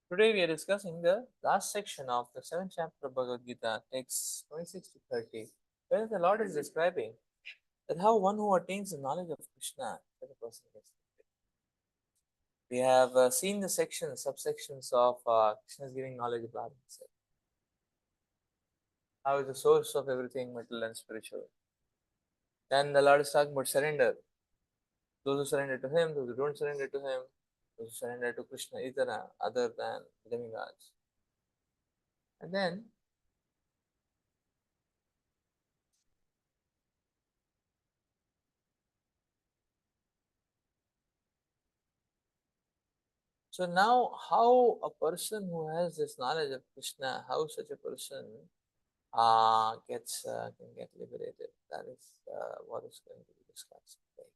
Today we are discussing the last section of the seventh chapter of Bhagavad Gita, texts 26 to 30, where the Lord is describing that how one who attains the knowledge of Krishna, that a person gets. We have seen the sections, subsections of Krishna's giving knowledge about himself. How is the source of everything material and spiritual. Then the Lord is talking about surrender. Those who surrender to Him, those who don't surrender to Him, those who surrender to Krishna Itara, other than demigods. And then so now, how a person who has this knowledge of Krishna, how such a person gets can get liberated? That is what is going to be discussed today.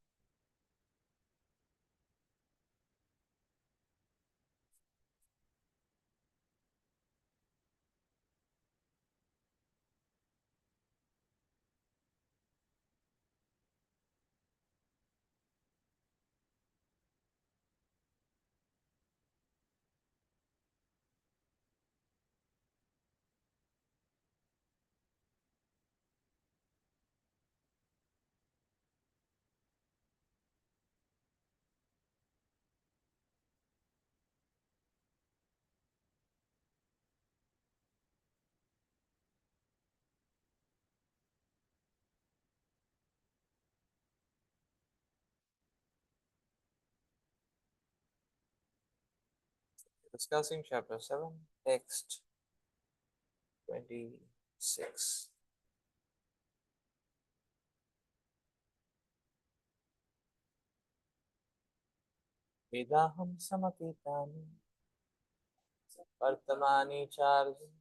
Discussing chapter 7, text 26. Vedaham samakitani vartamani charjun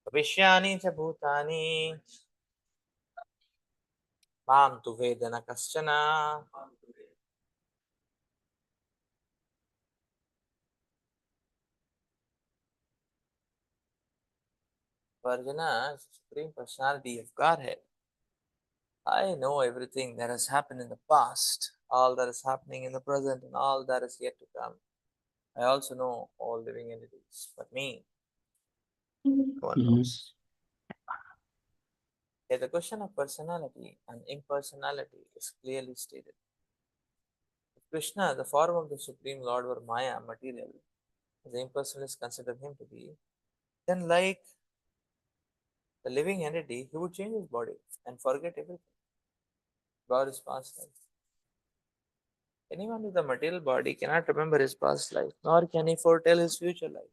bhavishyani cha bhutani mam tu vedana kaschana. Varjana is the Supreme Personality of Godhead. I know everything that has happened in the past, all that is happening in the present, and all that is yet to come. I also know all living entities, but me, no one knows. Yet the question of personality and impersonality is clearly stated. If Krishna, the form of the Supreme Lord, were Maya, material, as the impersonalists consider him to be, then, like the living entity, he would change his body and forget everything about his past life. Anyone with a material body cannot remember his past life, nor can he foretell his future life,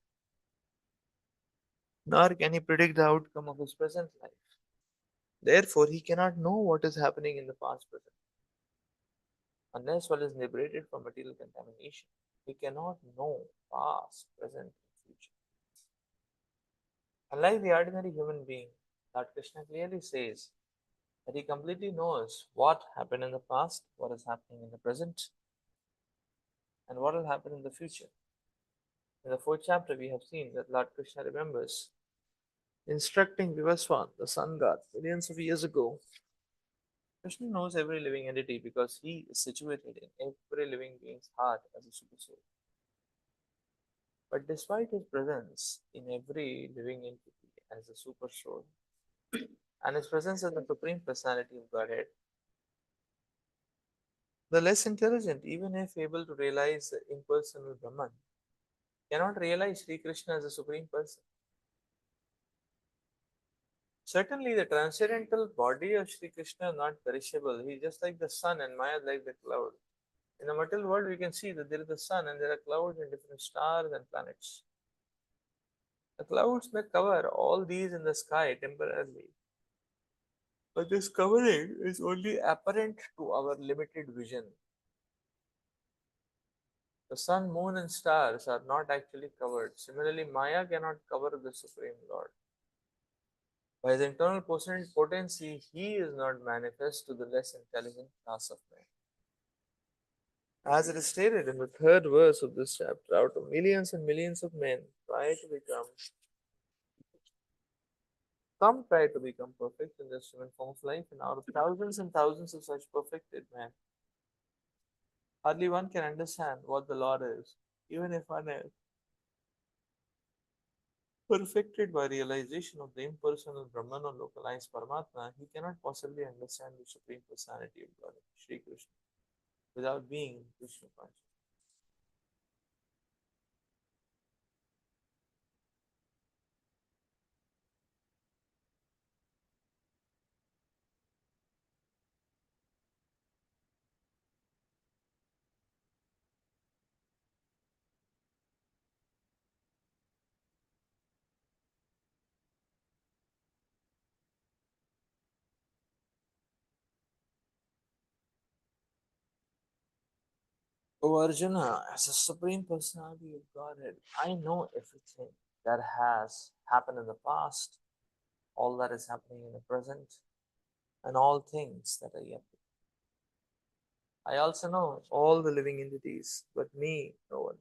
nor can he predict the outcome of his present life. Therefore, he cannot know what is happening in the past present. Unless one is liberated from material contamination, he cannot know past, present, and future. Unlike the ordinary human being, Lord Krishna clearly says that he completely knows what happened in the past, what is happening in the present, and what will happen in the future. In the fourth chapter, we have seen that Lord Krishna remembers instructing Vivaswan, the sun god, millions of years ago. Krishna knows every living entity because he is situated in every living being's heart as a super soul. But despite his presence in every living entity as a super soul, and his presence as the Supreme Personality of Godhead, the less intelligent, even if able to realize the impersonal Brahman, cannot realize Sri Krishna as a Supreme Person. Certainly, the transcendental body of Sri Krishna is not perishable. He is just like the sun and Maya like the cloud. In the material world, we can see that there is the sun and there are clouds and different stars and planets. The clouds may cover all these in the sky temporarily, but this covering is only apparent to our limited vision. The sun, moon, and stars are not actually covered. Similarly, Maya cannot cover the Supreme Lord. By his internal potency, he is not manifest to the less intelligent class of men. As it is stated in the third verse of this chapter, out of millions and millions of men some try to become perfect in this human form of life, and out of thousands and thousands of such perfected men, hardly one can understand what the Lord is. even if unaware, perfected by realization of the impersonal Brahman or localized Paramatma, he cannot possibly understand the Supreme Personality of God, Sri Krishna, without being Krishna conscious. O Arjuna, as a Supreme Personality of Godhead, I know everything that has happened in the past, all that is happening in the present, and all things that are yet. I also know all the living entities, but me, no one.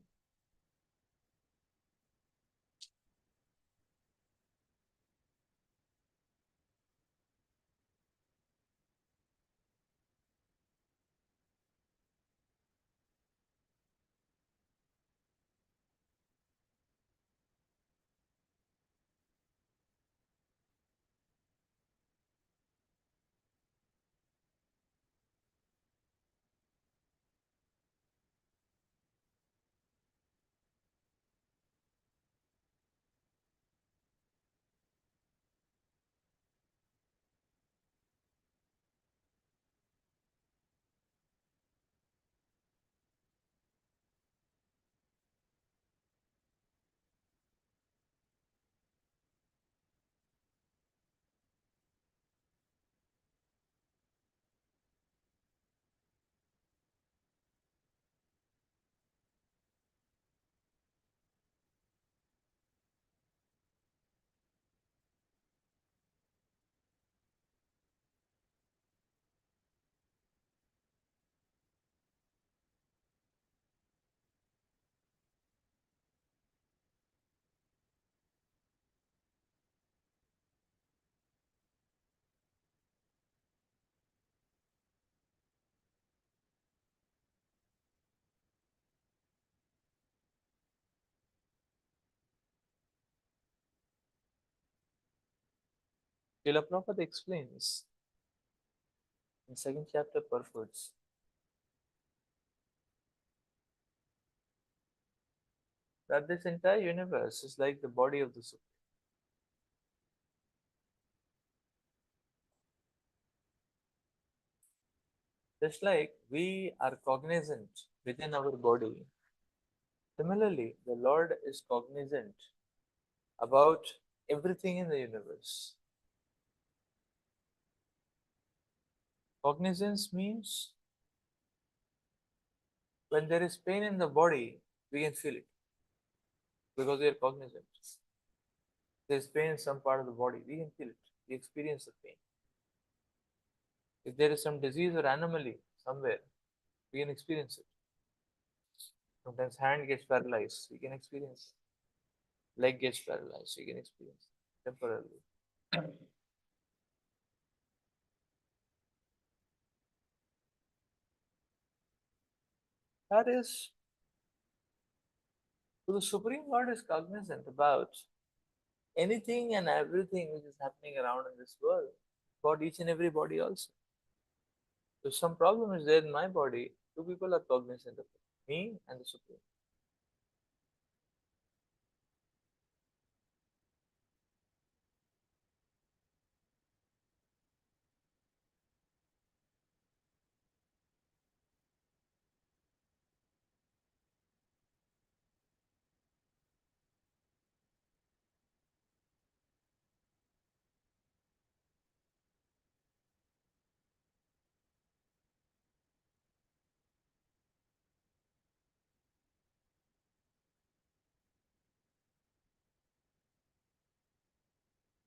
Srila Prabhupada explains in second chapter purports that this entire universe is like the body of the Supreme. Just like we are cognizant within our body, similarly, the Lord is cognizant about everything in the universe. Cognizance means when there is pain in the body, we can feel it because we are cognizant. There's pain in some part of the body, we can feel it. We experience the pain. If there is some disease or anomaly somewhere, we can experience it. Sometimes hand gets paralyzed, we can experience it. Leg gets paralyzed, we can experience it temporarily. That is, so the Supreme Lord is cognizant about anything and everything which is happening around in this world, about each and every body also. If some problem is there in my body, two people are cognizant of it, me and the Supreme.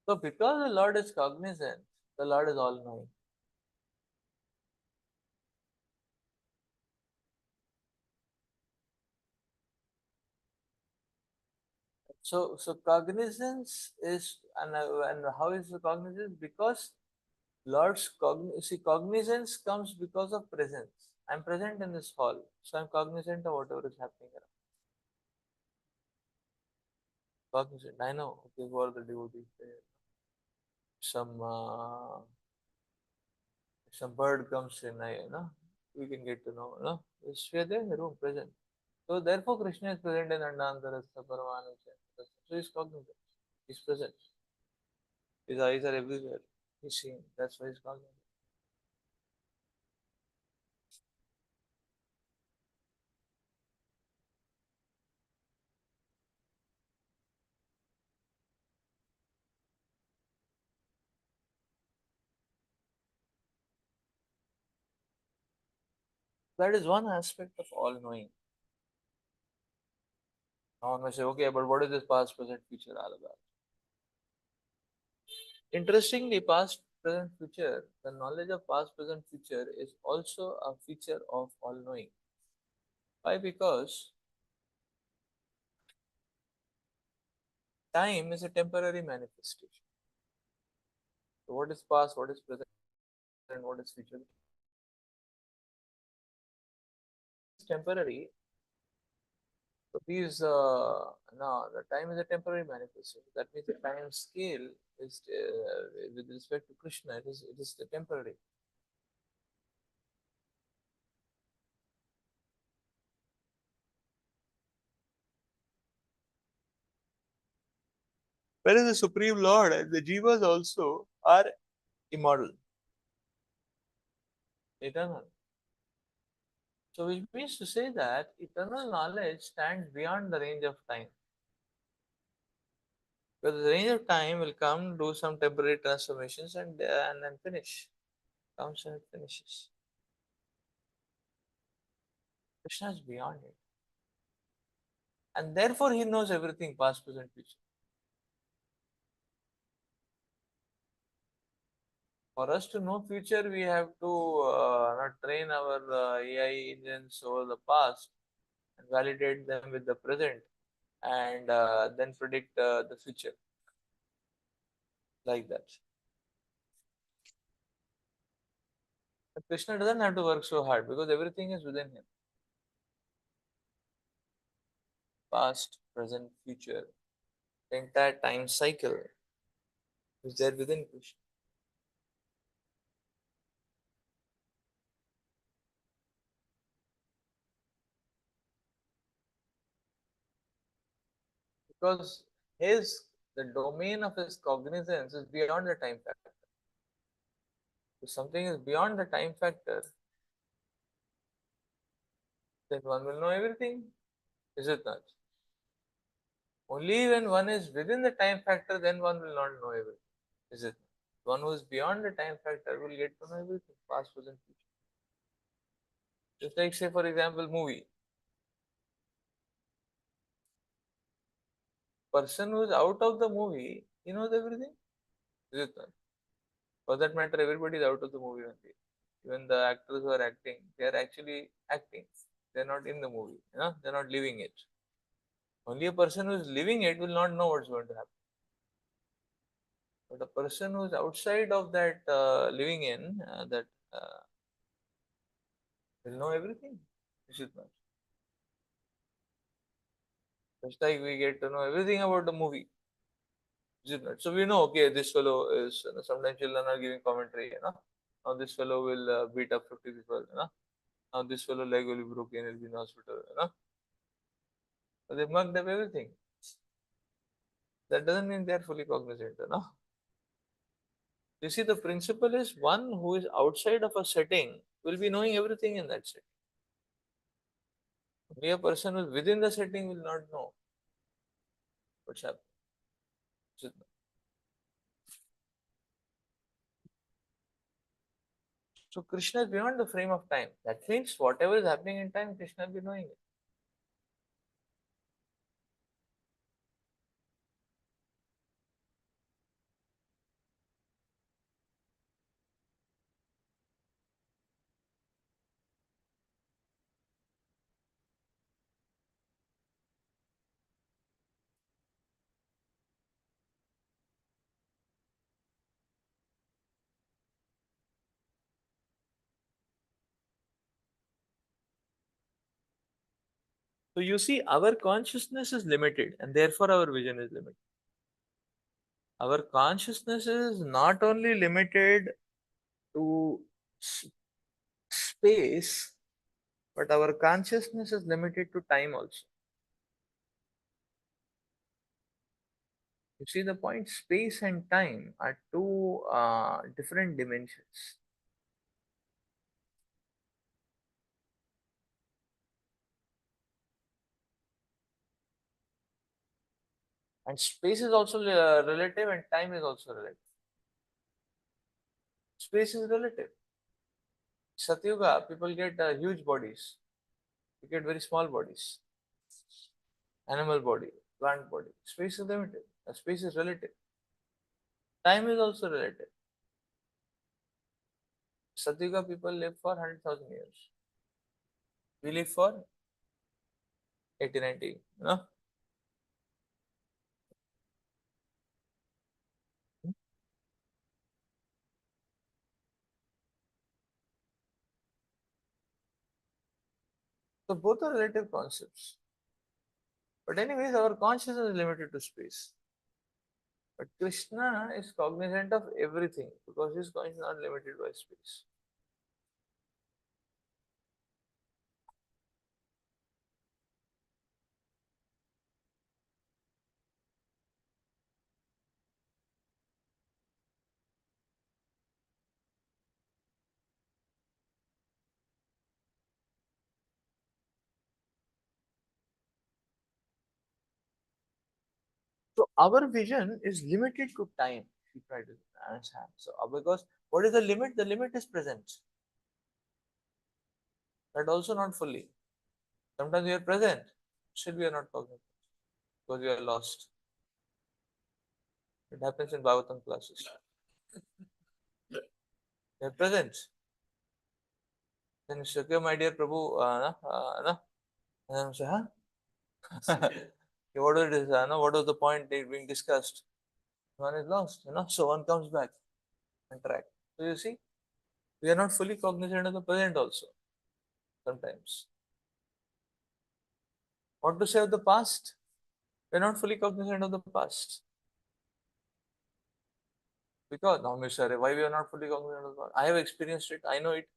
So because the Lord is cognizant, the Lord is all knowing. So cognizance is, and how is the cognizance? Because cognizance comes because of presence. I'm present in this hall, so I'm cognizant of whatever is happening around. cognizant. I know, okay, who are the devotees there? Some some bird comes in, we can get to know, we are there in the room present. So therefore, Krishna is present in Andantarastha, Paramanuja. So he's cognizant. He's present. His eyes are everywhere. He's seeing. That's why he's cognizant. That is one aspect of all knowing. Now one may say, okay, but what is this past, present, future all about? Interestingly, past, present, future, the knowledge of past, present, future is also a feature of all knowing. Why? Because time is a temporary manifestation. So what is past, what is present, and what is future? It's temporary. So these now the time is a temporary manifestation. That means the time scale is with respect to Krishna. It is the temporary. Whereas the Supreme Lord and the Jivas also are immortal, eternal. So which means to say that eternal knowledge stands beyond the range of time. Because the range of time will come, do some temporary transformations, and then finish. Comes and finishes. Krishna is beyond it. And therefore he knows everything, past, present, future. For us to know future, we have to not train our AI engines over the past and validate them with the present and then predict the future like that. But Krishna doesn't have to work so hard because everything is within him. Past, present, future, the entire time cycle is there within Krishna. Because his the domain of his cognizance is beyond the time factor. If something is beyond the time factor, then one will know everything. Is it not? Only when one is within the time factor, then one will not know everything. Is it? One who is beyond the time factor will get to know everything, past, present, future. Just like, say, for example, movie. Person who is out of the movie, he knows everything. Is it not? For that matter, everybody is out of the movie only. Even the actors who are acting, they are actually acting. They are not in the movie. They are not living it. Only a person who is living it will not know what's going to happen. But a person who is outside of that living in that will know everything. Is it not? Just like we get to know everything about the movie. Is it not? So we know, okay, this fellow is, sometimes children are giving commentary. Now this fellow will beat up 50 people. Now this fellow leg will be broken, he'll be in hospital. So they mugged up everything. That doesn't mean they are fully cognizant. You see, the principle is one who is outside of a setting will be knowing everything in that setting. Only a person who is within the setting will not know what's happening. So Krishna is beyond the frame of time. That means whatever is happening in time, Krishna will be knowing it. So you see, our consciousness is limited, and therefore our vision is limited. Our consciousness is not only limited to s- space, but our consciousness is limited to time also. You see the point? Space and time are two different dimensions. And space is also relative, and time is also relative. Space is relative. Satyuga, people get huge bodies. You get very small bodies. Animal body, plant body. Space is limited. Space is relative. Time is also relative. Satyuga people live for 100,000 years. We live for 80, 90. So both are relative concepts. But anyways, our consciousness is limited to space. But Krishna is cognizant of everything because his consciousness is not limited by space. So our vision is limited to time. If you try to understand. So because what is the limit? The limit is present. But also not fully. Sometimes we are present, still we are not cognizant because we are lost. It happens in Bhagavatam classes. They are present. Then you say, okay, my dear Prabhu, no? And then I say, huh? Okay, what was this? No? What was the point being discussed? One is lost, so one comes back and track. So you see, we are not fully cognizant of the present also sometimes. What to say of the past? We are not fully cognizant of the past. Because now, Mr. Why we are not fully cognizant of the past? I have experienced it, I know it.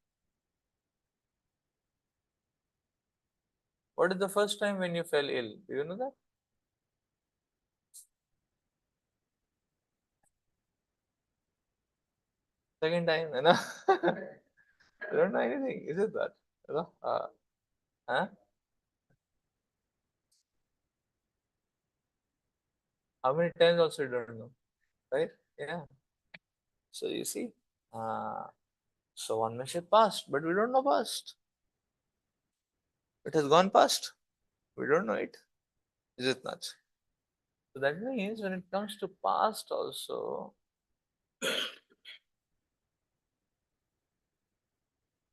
What is the first time when you fell ill? Do you know that? Second time, you don't know anything, is it that? Huh? How many times also you don't know, right? Yeah. So you see, uh, so one may say past, but we don't know past. It has gone past. We don't know it. Is it not? So that means when it comes to past also,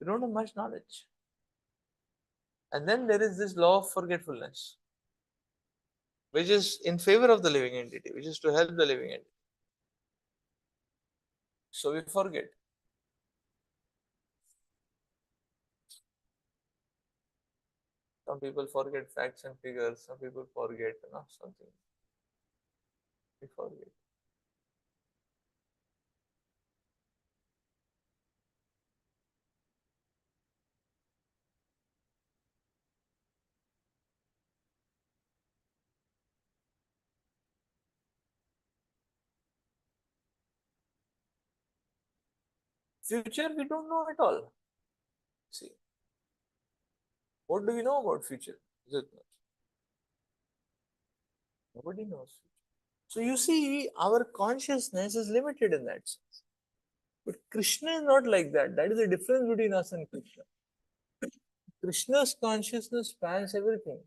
we don't have much knowledge. And then there is this law of forgetfulness, which is in favor of the living entity, which is to help the living entity. So we forget. Some people forget facts and figures. Some people forget, something. We forget. Future, we don't know at all. See, what do we know about future? Is it not? Nobody knows. So you see, our consciousness is limited in that sense. But Krishna is not like that. That is the difference between us and Krishna. Krishna's consciousness spans everything.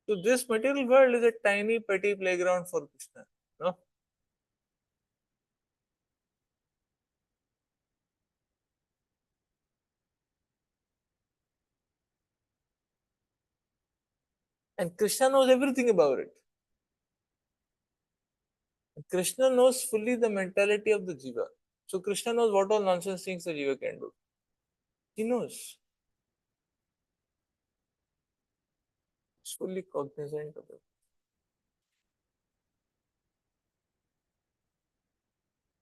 So this material world is a tiny, petty playground for Krishna. No? And Krishna knows everything about it. Krishna knows fully the mentality of the jiva. So Krishna knows what all nonsense things the jiva can do. He knows. He's fully cognizant of it.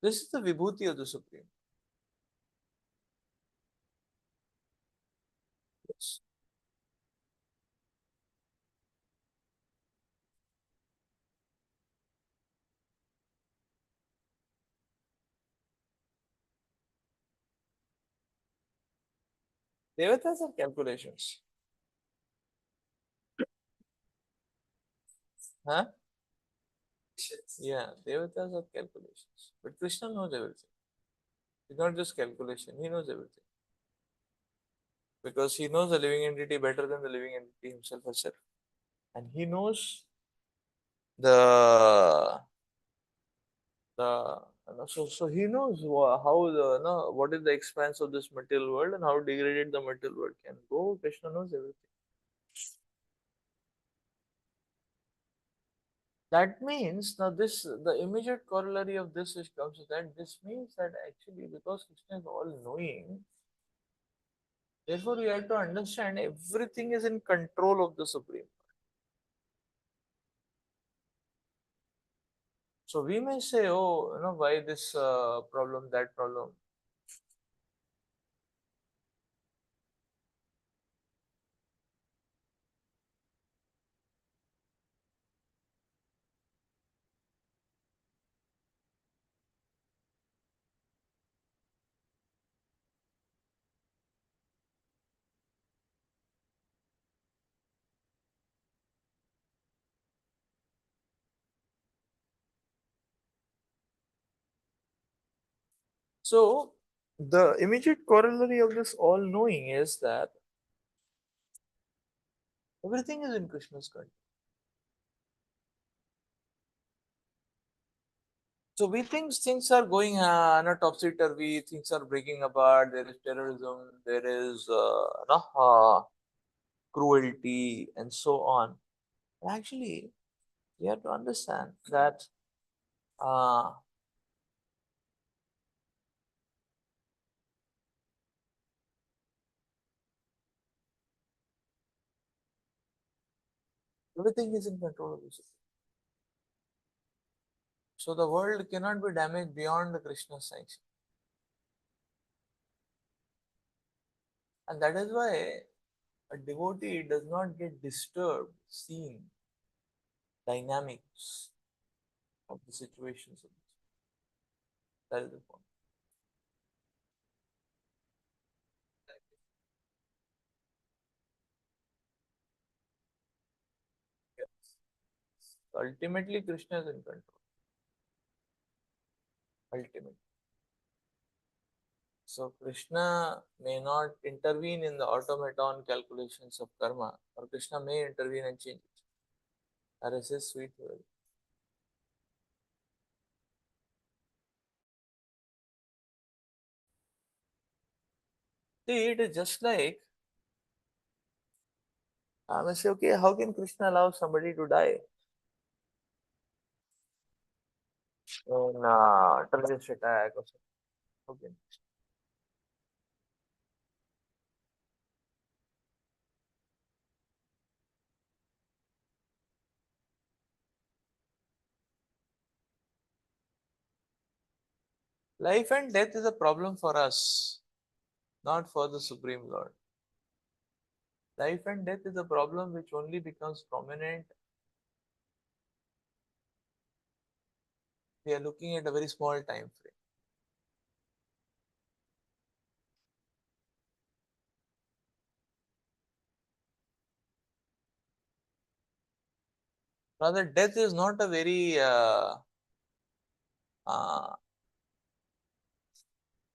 This is the vibhuti of the Supreme. Yes. Devatas are calculations. Huh? Yeah, Devatas are calculations. But Krishna knows everything. It's not just calculation, he knows everything. Because he knows the living entity better than the living entity himself herself. And he knows the so he knows how the what is the expanse of this material world and how degraded the material world can go. Krishna knows everything. That means now this the immediate corollary of this which comes is that this means that actually because Krishna is all knowing, therefore you have to understand everything is in control of the Supreme. So we may say, oh, why this problem, that problem. So the immediate corollary of this all knowing is that everything is in Krishna's control. So we think things are going topsy turvy, things are breaking apart, there is terrorism, there is cruelty, and so on. Actually, you have to understand that uh, everything is in control of this. So the world cannot be damaged beyond the Krishna's sanction. And that is why a devotee does not get disturbed seeing dynamics of the situations. That is the point. Yes. Ultimately, Krishna is in control. Ultimately. So Krishna may not intervene in the automaton calculations of karma, or Krishna may intervene and change it. That is his sweet will. See, it is just like I may say, okay, how can Krishna allow somebody to die in terrorist attack or something? Okay. Life and death is a problem for us, not for the Supreme Lord. Life and death is a problem which only becomes prominent. We are looking at a very small time frame. Rather, death is not a very uh,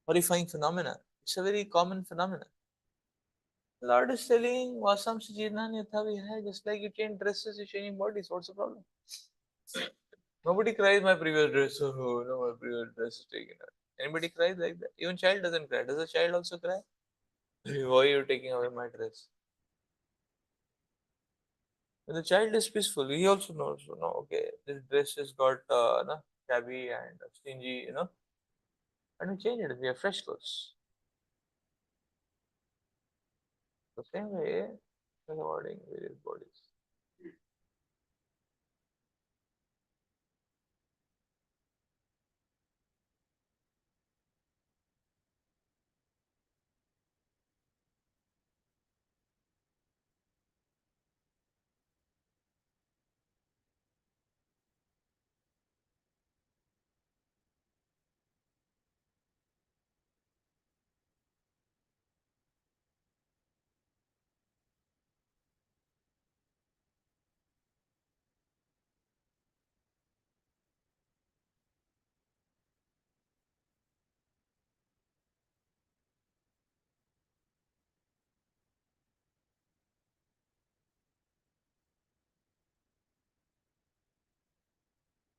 horrifying phenomenon. It's a very common phenomenon. Lord is telling Vasam Sijirnan Yatha Vihaya, just like you change dresses, you changing bodies. What's the problem? Nobody cries my previous dress. Oh no, my previous dress is taken out. Anybody cries like that? Even child doesn't cry. Does a child also cry? Why are you taking away my dress? When the child is peaceful, he also knows, okay, this dress has got, shabby and stingy, and we change it. We have fresh clothes. The same way, rewarding various bodies.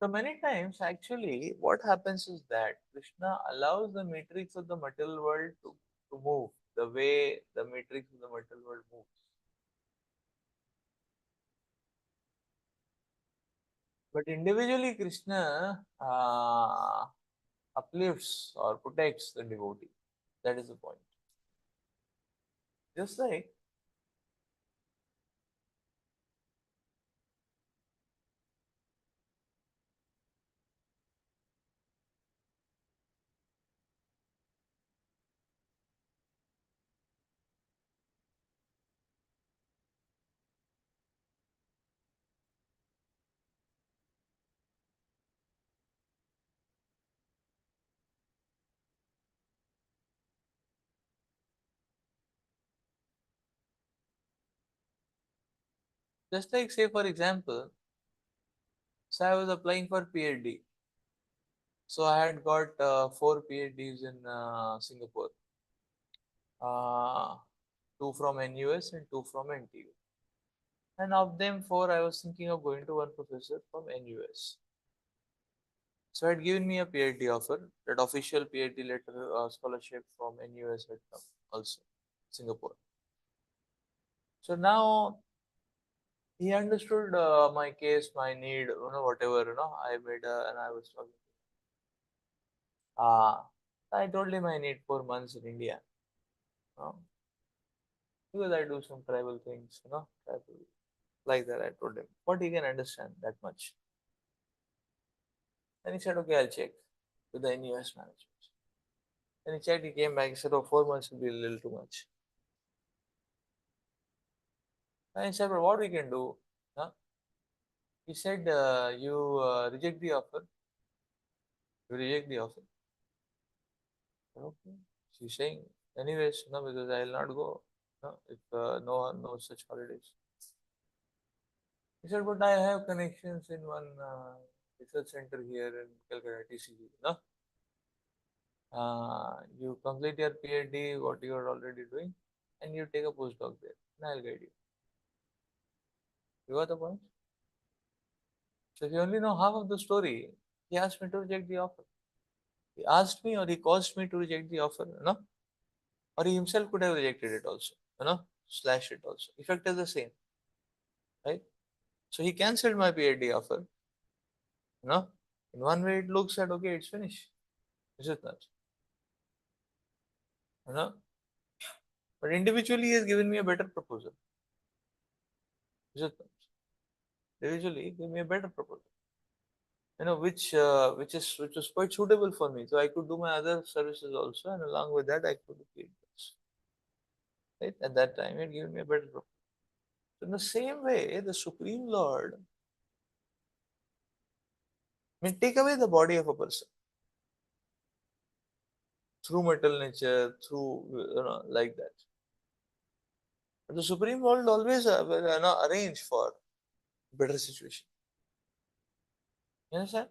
So many times, actually, what happens is that Krishna allows the matrix of the material world to move the way the matrix of the material world moves. But individually, Krishna uplifts or protects the devotee. That is the point. Just like, say for example, so I was applying for PhD. So I had got four PhDs in Singapore, uh, two from NUS and two from NTU. And of them four, I was thinking of going to one professor from NUS. So had given me a PhD offer, that official PhD letter scholarship from NUS had come also, Singapore. So now he understood my case, my need, whatever, I made, and I was talking. I told him I need 4 months in India, you know, because I do some tribal things, tribal, like that. I told him, but he can understand that much. And he said, okay, I'll check with the NUS management. And he checked, he came back, he said, oh, 4 months will be a little too much. And I said, but what we can do? Huh? He said, you reject the offer. You reject the offer. Okay. She's saying, anyways, no, because I will not go. No, if no such holidays. He said, but I have connections in one research center here in Calcutta, TCG. No, you complete your PhD, what you are already doing, and you take a postdoc there, and I'll guide you. You got the point? So if you only know half of the story, he asked me to reject the offer. He asked me or he caused me to reject the offer, or he himself could have rejected it also, slash it also. Effect is the same, right? So he cancelled my PhD offer, you know. In one way, it looks at okay, it's finished, is it not? You know, but individually, he has given me a better proposal, is it not? Individually, he gave me a better proposal, which was quite suitable for me. So I could do my other services also, and along with that, I could do PhDs. Right? At that time, he had given me a better proposal. So in the same way, the Supreme Lord may take away the body of a person through metal nature, through like that. But the Supreme Lord always will, arrange for better situation. You understand?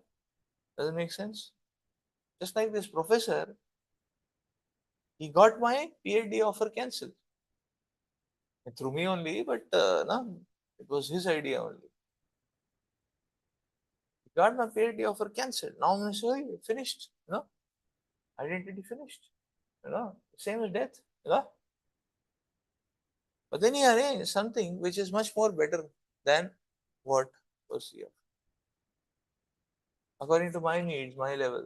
Does it make sense? Just like this professor, he got my PhD offer cancelled through me only, but no, it was his idea only. He got my PhD offer cancelled. Now I'm sorry, finished. Identity finished. Same as death. But then he arranged something which is much more better than what was here. according to my needs, my level.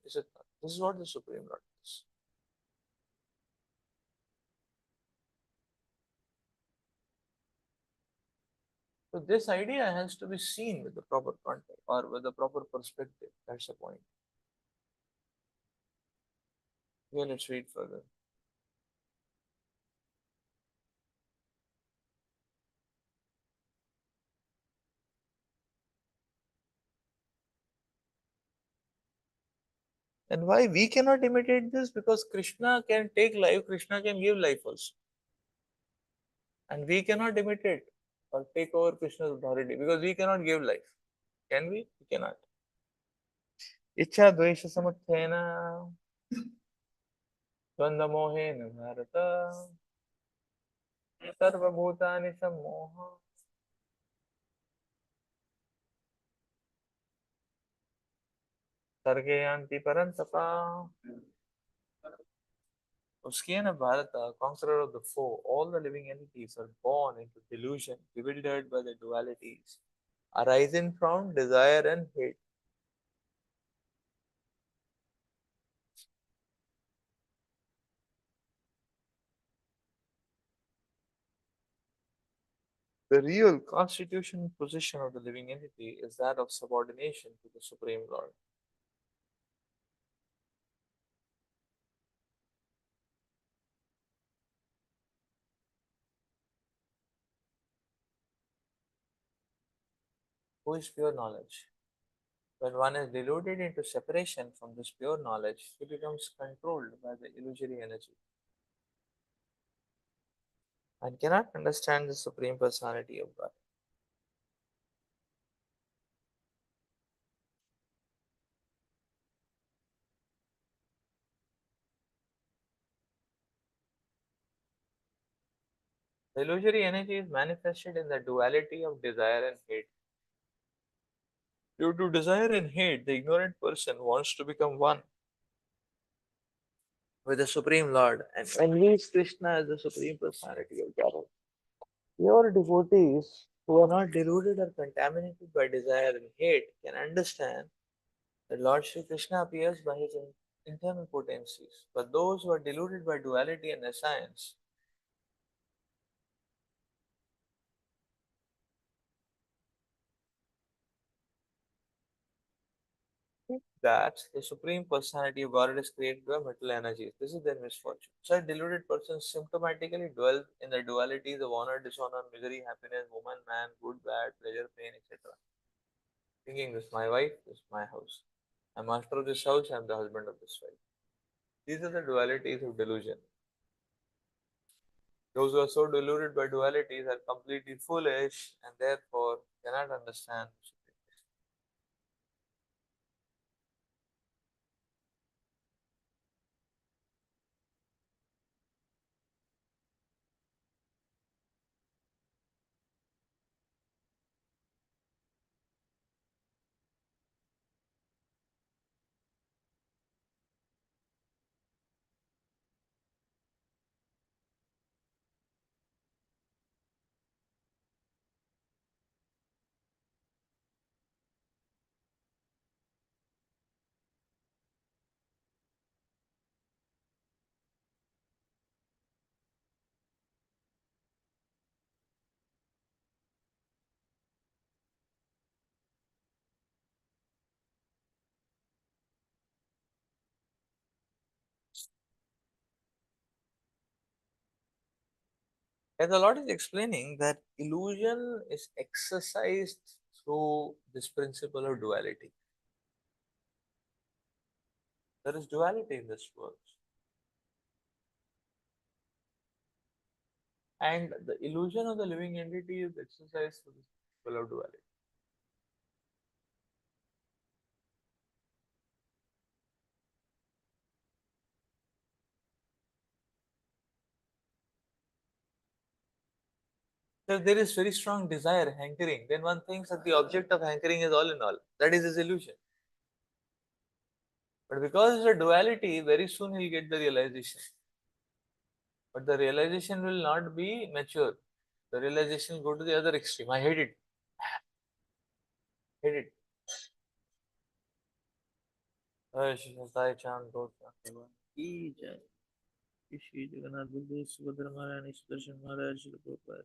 Is it not? This is what the Supreme Lord is. So this idea has to be seen with the proper context or with the proper perspective. That's the point. Okay, let's read further. And why we cannot imitate this? Because Krishna can take life, Krishna can give life also. And we cannot imitate or take over Krishna's authority because we cannot give life. Can we? We cannot. Ichha dvesha samuthena dvandvamohena bharata sarvabhutani sammoha sarge yanti parantapa. Oskiana Bharata, conqueror of the foe, all the living entities are born into delusion, bewildered by the dualities, arising from desire and hate. The real constitutional position of the living entity is that of subordination to the Supreme Lord. Who is pure knowledge? When one is deluded into separation from this pure knowledge, he becomes controlled by the illusory energy and cannot understand the Supreme Personality of God. The illusory energy is manifested in the duality of desire and hate. Due to desire and hate, the ignorant person wants to become one with the Supreme Lord and envies Krishna as the Supreme Personality of God. Pure devotees who are not deluded or contaminated by desire and hate can understand that Lord Sri Krishna appears by his internal potencies. But those who are deluded by duality and nescience, think that the Supreme Personality of God is created by material energies. This is their misfortune. Such deluded persons symptomatically dwell in the dualities of honor, dishonor, misery, happiness, woman, man, good, bad, pleasure, pain, etc. Thinking this my wife, this my house. I'm master of this house, I'm the husband of this wife. These are the dualities of delusion. Those who are so deluded by dualities are completely foolish and therefore cannot understand. And the Lord is explaining that illusion is exercised through this principle of duality. There is duality in this world. And the illusion of the living entity is exercised through this principle of duality. So if there is very strong desire, hankering, then one thinks that the object of hankering is all in all. That is his illusion. But because it's a duality, very soon he'll get the realization. But the realization will not be mature. The realization will go to the other extreme. I hate it. Hate it. Shri Sai Chan Goswami Ki Jai. Shri Jagannath Baladev Subhadra Maharani Sudarshan Maharaj Shri Prabhupada.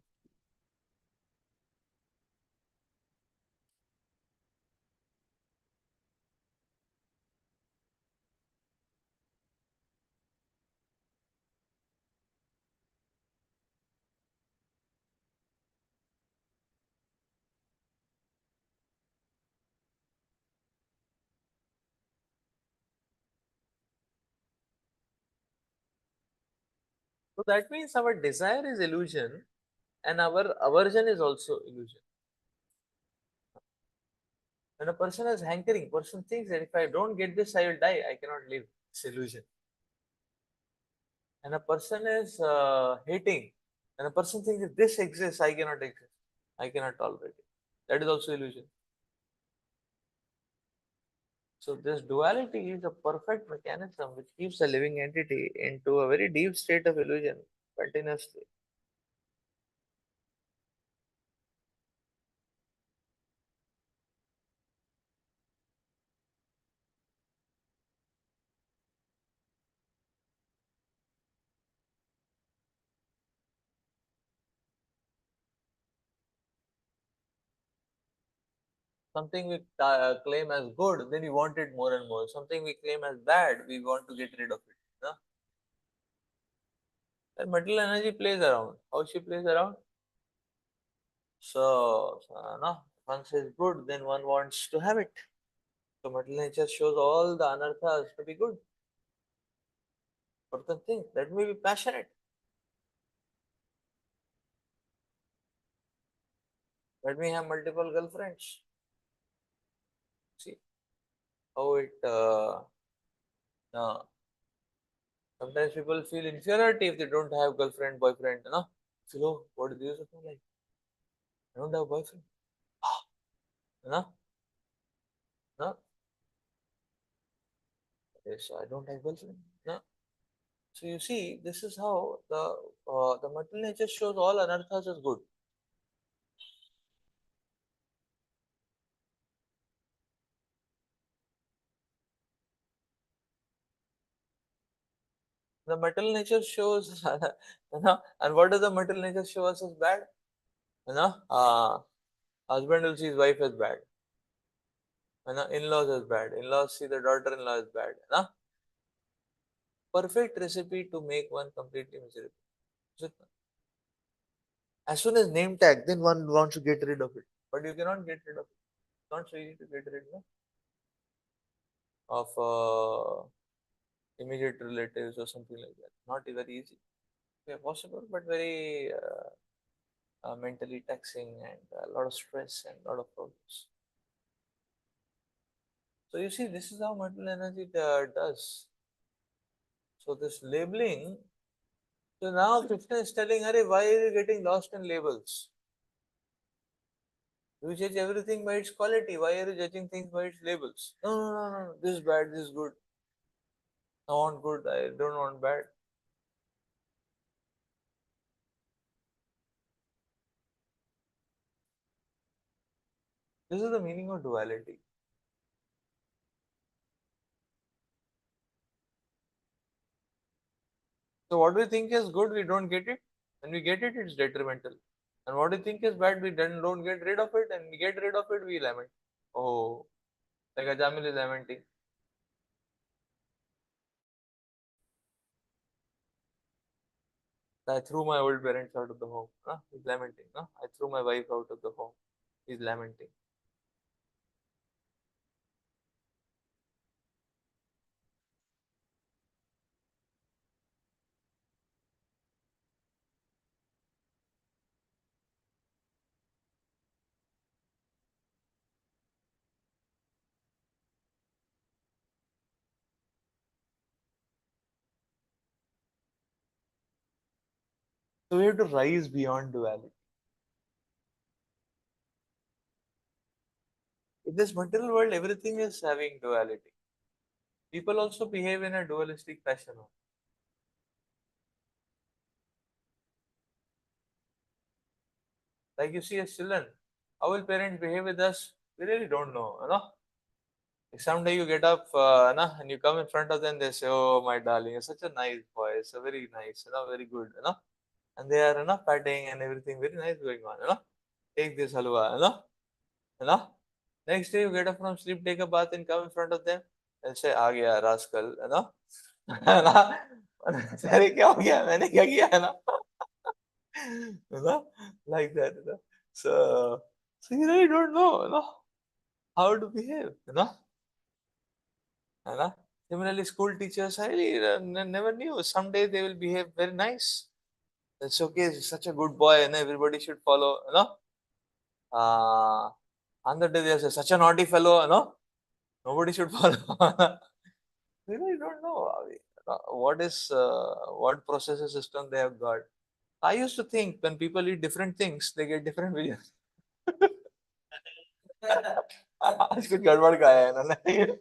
So that means our desire is illusion and our aversion is also illusion. When a person is hankering, person thinks that if I don't get this, I will die. I cannot live. It's illusion. And a person is hating, and a person thinks if this exists, I cannot exist. I cannot tolerate it. That is also illusion. So this duality is a perfect mechanism which keeps a living entity into a very deep state of illusion continuously. Something we claim as good, then we want it more and more. Something we claim as bad, we want to get rid of it. No? And material energy plays around. How she plays around? No, one says good, then one wants to have it. So material nature shows all the anarthas to be good. Person thinks let me be passionate. Let me have multiple girlfriends. See how it. Uh, Sometimes people feel inferiority if they don't have girlfriend, boyfriend. You know, feel oh, what is this of my life? I don't have a boyfriend. You know, no. Yes, I don't have girlfriend. No. So you see, this is how the material nature shows all anarthas as good. The material nature shows, you know, and what does the material nature show us as bad? You know, husband will see his wife as bad. You know, in-laws as bad. In-laws see the daughter-in-law as bad. You know, perfect recipe to make one completely miserable. Is it not? As soon as name tag, then one wants to get rid of it. But you cannot get rid of it. It's not so easy to get rid of immediate relatives or something like that. Not very easy. Yeah, possible, but very mentally taxing and a lot of stress and a lot of problems. So you see, this is how mental energy does. So this labeling. So now Krishna is telling her, why are you getting lost in labels? You judge everything by its quality. Why are you judging things by its labels? No, no, no, no. This is bad. This is good. I want good. I don't want bad. This is the meaning of duality. So what we think is good, we don't get it. When we get it, it's detrimental. And what we think is bad, we then don't get rid of it. And we get rid of it, we lament. Oh, like Ajamil is lamenting. I threw my old parents out of the home. Huh? He's lamenting. Huh? I threw my wife out of the home. He's lamenting. So we have to rise beyond duality. In this material world, everything is having duality. People also behave in a dualistic fashion. Like you see as children, how will parents behave with us? We really don't know. You know? Someday you get up, and you come in front of them, they say, "Oh, my darling, you're such a nice boy. It's a very nice, very good, And they are, patting and everything, very nice going on. Take this halwa, you know. Next day you get up from sleep, take a bath, and come in front of them and say, "आ गया rascal," है ना? अरे क्या हो गया? मैंने क्या किया है ना? Like that, So you really don't know, how to behave, है ना? Similarly, school teachers, I really never knew. Someday they will behave very nice. That's okay. He's such a good boy, and everybody should follow, Uh, on the day they say, such a naughty fellow, nobody should follow. We really don't know what processor system they have got. I used to think when people eat different things, they get different visions. आज कुछ गड़बड़ का है इन्होंने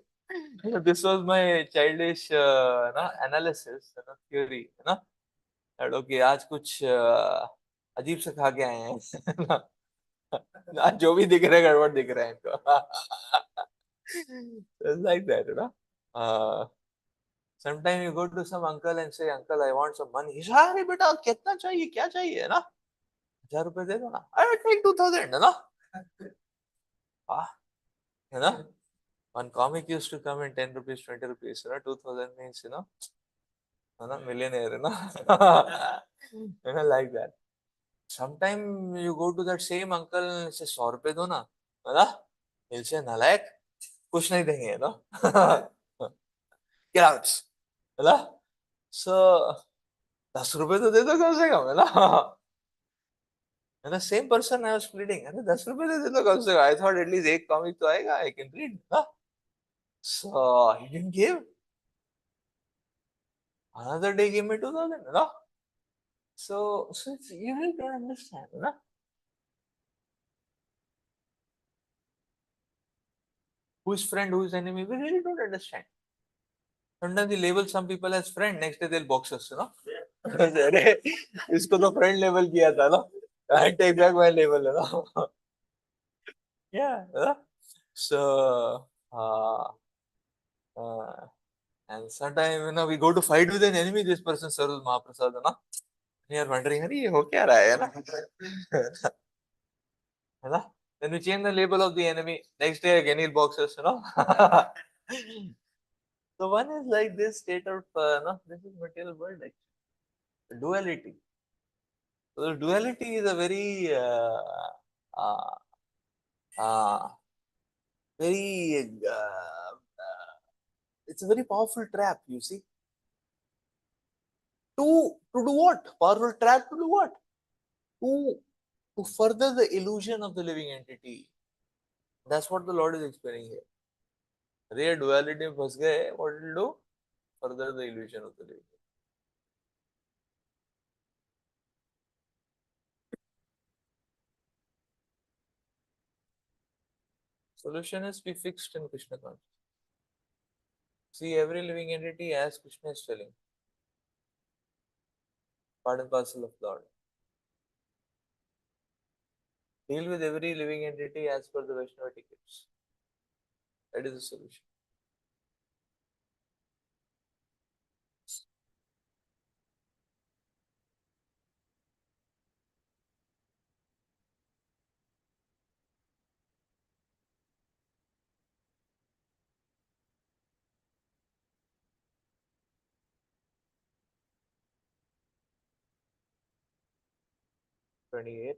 this was my childish analysis theory that okay आज कुछ अजीब से खा के आए हैं ना आज जो भी दिख रहा है गड़बड़ दिख रहा है इनको it's like that uh, sometimes you go to some uncle and say uncle I want some money he says अरे बेटा कितना चाहिए क्या चाहिए है ना 1,000 रुपए दे दो ना अरे take 2,000 है ना है ना one comic used to come in 10 rupees, 20 rupees, 2,000 means, millionaire, like that. Sometime you go to that same uncle and say, 100 रुपए दो ना, है ना? He'll say, नालायक, कुछ नहीं देंगे, Get out, है ना? So, 10 रुपए तो दे दो कम से कम, है ना? And the same person I was pleading, अरे 10 रुपए तो दे दो कम से कम. I thought at least एक comic तो आएगा, I can read, ना? So, he didn't give. Another day gave me 2,000, So you really don't understand, who's friend, who's enemy. We really don't understand. Sometimes we label some people as friend, next day they'll box us, अरे इसको तो friend label किया था ना. I take back my label, Yeah, so uh, and sometimes we go to fight with an enemy. This person serves Mahaprasad, We are wondering, अरे ये हो क्या रहा है है Then we change the label of the enemy. Next day again he'll box us, So one is like this state of, no, this is material world actually. Duality. So the duality is a very, uh, uh, very, it's a very powerful trap, you see. To do what? Powerful trap to do what? To, to further the illusion of the living entity. That's what the Lord is explaining here. Real duality में फंस गए, what it will do? Further the illusion of the living. Solution is be fixed in Krishna consciousness. See every living entity as Krishna is telling, part and parcel of Lord. Deal with every living entity as per the Vaishnava etiquettes. That is the solution. Twenty-eight.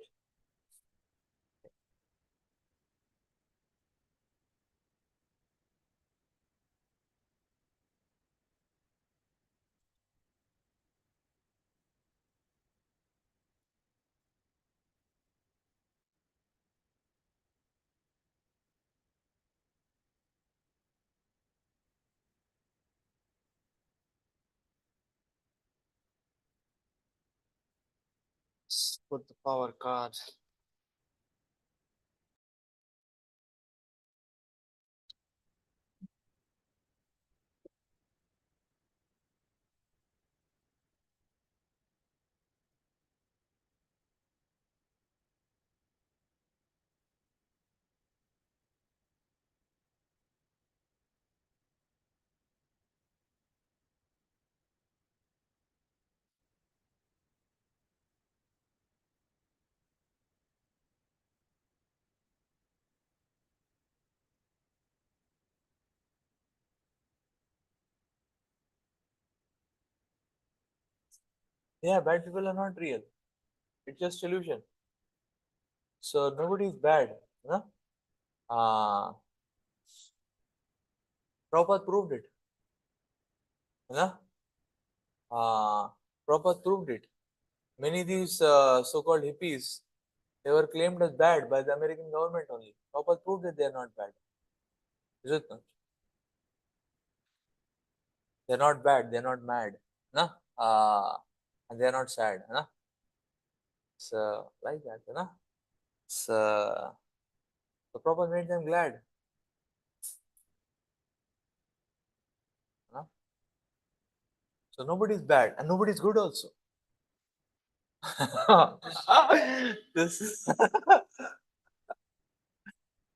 Put the power card. Yeah, bad people are not real. It's just illusion. So nobody is bad. You know? Prabhupada proved it. You know? Prabhupada proved it. Many of these so-called hippies, they were claimed as bad by the American government only. Prabhupada proved that they are not bad. Is it not? They're not bad. They're not mad. No? And they're not sad. No? So, like that. No? So, the Prabhupada made them glad. No? So, nobody's bad and nobody's good also. This,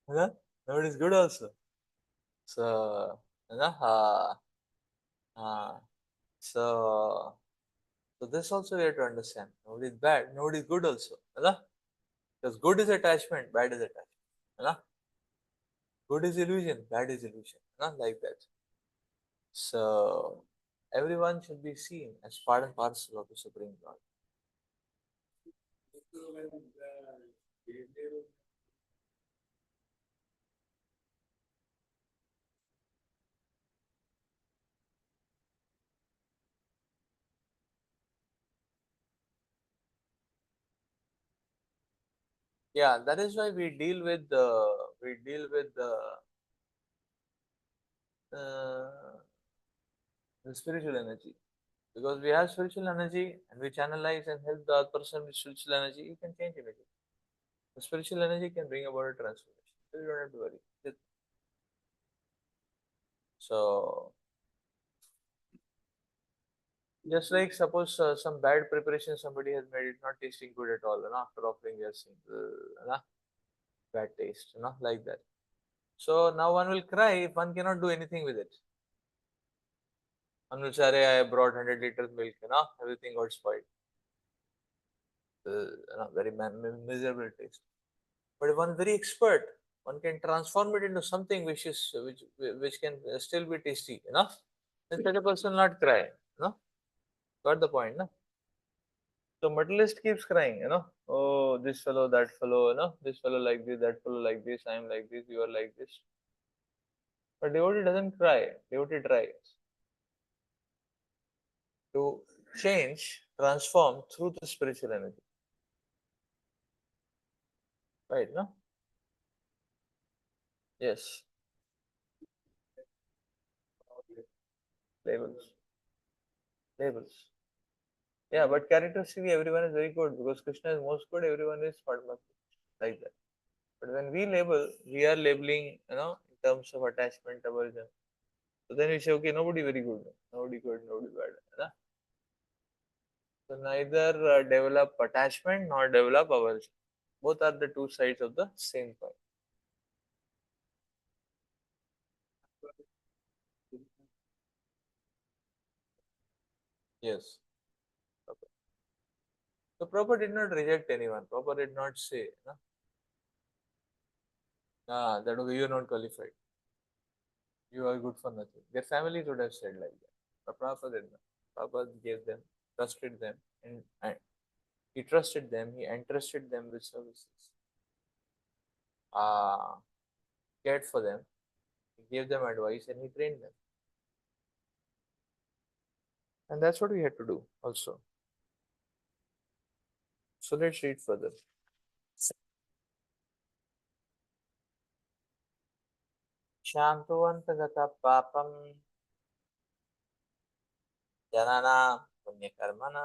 no? Nobody's good also. So, no? Uh, so, so this also we have to understand. Nobody is bad, nobody is good also. Right? Because good is attachment, bad is attachment. Right? Good is illusion, bad is illusion. Not like that. So everyone should be seen as part and parcel of the Supreme Lord. Yeah, that is why we deal with uh, the spiritual energy. Because we have spiritual energy and we channelize and help the other person with spiritual energy, you can change immediately. The spiritual energy can bring about a transformation. So you don't have to worry. So, just like suppose some bad preparation somebody has made it not tasting good at all, and after offering they are saying, bad taste, like that. So now one will cry if one cannot do anything with it. One will say, "Arey, I brought 100 liters milk, everything got spoiled. Very miserable taste. But if one is very expert, one can transform it into something which can still be tasty, then such a person will not cry, Got the point, no? So materialist keeps crying, oh, this fellow, that fellow, this fellow like this, that fellow like this, I am like this, you are like this. But devotee doesn't cry, devotee tries to change, transform through the spiritual energy. Right, no? Yes. Labels. Labels. Yeah, but characteristically everyone is very good because Krishna is most good, everyone is Padma. Like that. But when we label, we are labeling, in terms of attachment, aversion. So then we say, okay, nobody very good, nobody bad. So neither develop attachment nor develop aversion. Both are the two sides of the same coin. Yes. Okay. So Prabhupada did not reject anyone. Prabhupada did not say, that okay, you are not qualified. You are good for nothing. Their families would have said like that. But Prabhupada did not. Prabhupada gave them, trusted them, and he trusted them, he entrusted them with services. Uh, Cared for them, he gave them advice, and he trained them. And that's what we had to do also. So let's read further. Shantuvantagatah papam janana punyakarmana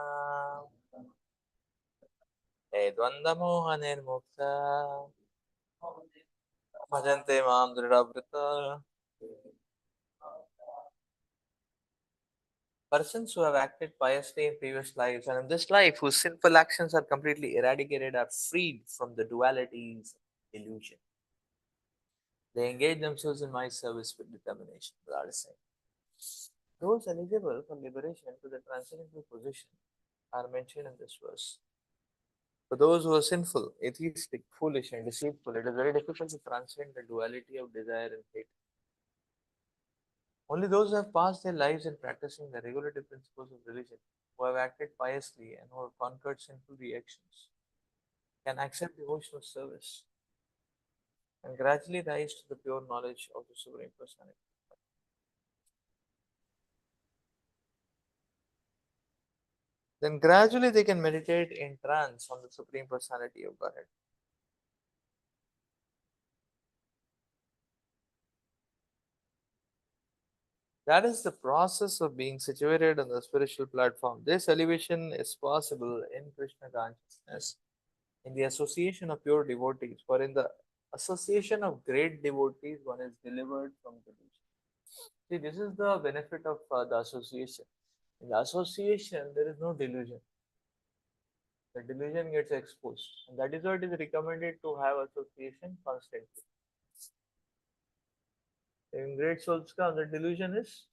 edvandamohanirmukta bhajante mam dridhavrita. Persons who have acted piously in previous lives and in this life whose sinful actions are completely eradicated are freed from the dualities of illusion. They engage themselves in my service with determination. Without saying. Those eligible for liberation to the transcendental position are mentioned in this verse. For those who are sinful, atheistic, foolish, and deceitful, it is very difficult to transcend the duality of desire and hate. Only those who have passed their lives in practicing the regulative principles of religion who have acted piously and who have conquered sinful reactions can accept devotional service and gradually rise to the pure knowledge of the Supreme Personality. Then gradually they can meditate in trance on the Supreme Personality of Godhead. That is the process of being situated on the spiritual platform. This elevation is possible in Krishna consciousness, in the association of pure devotees, for in the association of great devotees, one is delivered from delusion. See, this is the benefit of the association. In the association, there is no delusion. The delusion gets exposed, and that is why it is recommended to have association constantly. In great souls come, the delusion is